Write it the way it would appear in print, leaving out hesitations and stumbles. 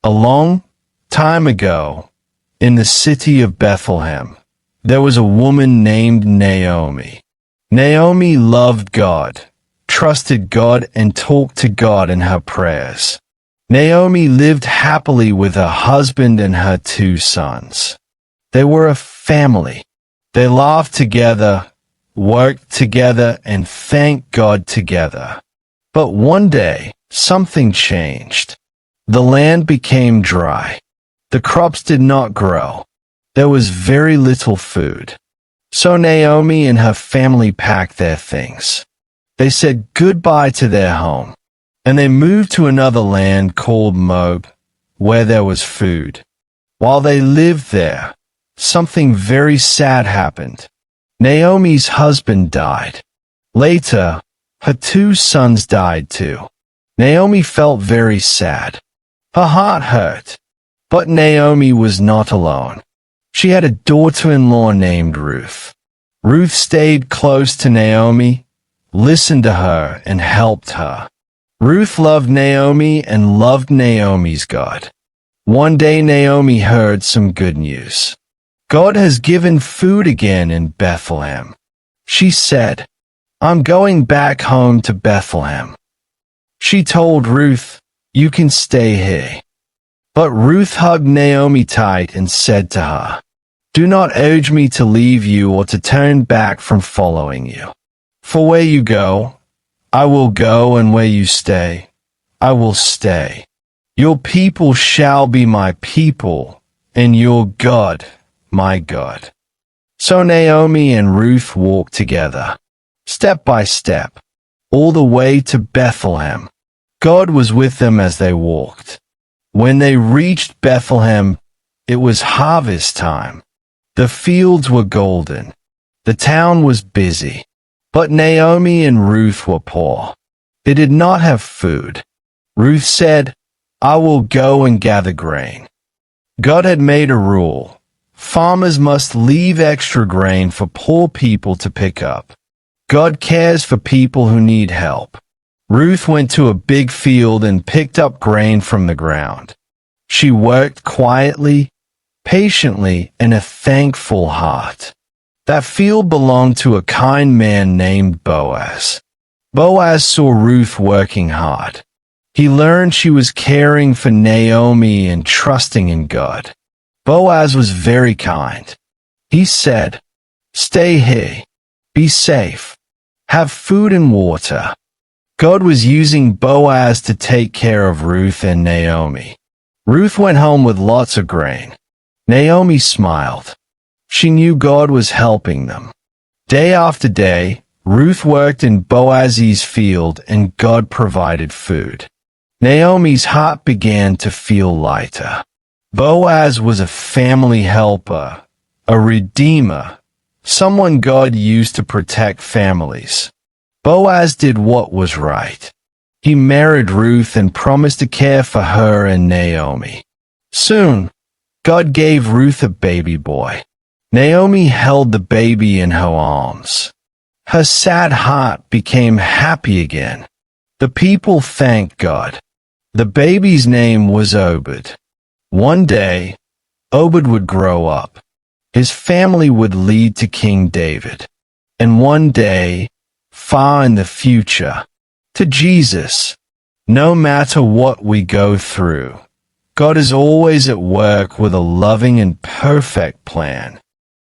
A long time ago, in the city of Bethlehem, there was a woman named Naomi. Naomi loved God, trusted God, and talked to God in her prayers. Naomi lived happily with her husband and her 2 sons. They were a family. They laughed together, worked together, and thanked God together. But one day, something changed. The land became dry. The crops did not grow. There was very little food. So Naomi and her family packed their things. They said goodbye to their home, and they moved to another land called Moab, where there was food. While they lived there, something very sad happened. Naomi's husband died. Later, her 2 sons died too. Naomi felt very sad. Her heart hurt. But Naomi was not alone. She had a daughter-in-law named Ruth. Ruth stayed close to Naomi, listened to her, and helped her. Ruth loved Naomi and loved Naomi's God. One day Naomi heard some good news. God has given food again in Bethlehem. She said, "I'm going back home to Bethlehem." She told Ruth, "You can stay here." But Ruth hugged Naomi tight and said to her, "Do not urge me to leave you or to turn back from following you. For where you go, I will go, and where you stay, I will stay. Your people shall be my people, and your God, my God." So Naomi and Ruth walked together, step by step, all the way to Bethlehem. God was with them as they walked. When they reached Bethlehem, it was harvest time. The fields were golden. The town was busy. But Naomi and Ruth were poor. They did not have food. Ruth said, "I will go and gather grain." God had made a rule. Farmers must leave extra grain for poor people to pick up. God cares for people who need help. Ruth went to a big field and picked up grain from the ground. She worked quietly, patiently, and a thankful heart. That field belonged to a kind man named Boaz. Boaz saw Ruth working hard. He learned she was caring for Naomi and trusting in God. Boaz was very kind. He said, "Stay here. Be safe. Have food and water." God was using Boaz to take care of Ruth and Naomi. Ruth went home with lots of grain. Naomi smiled. She knew God was helping them. Day after day, Ruth worked in Boaz's field and God provided food. Naomi's heart began to feel lighter. Boaz was a family helper, a redeemer, someone God used to protect families. Boaz did what was right. He married Ruth and promised to care for her and Naomi. Soon, God gave Ruth a baby boy. Naomi held the baby in her arms. Her sad heart became happy again. The people thanked God. The baby's name was Obed. One day, Obed would grow up. His family would lead to King David. And one day, far in the future, to Jesus. No matter what we go through, God is always at work with a loving and perfect plan.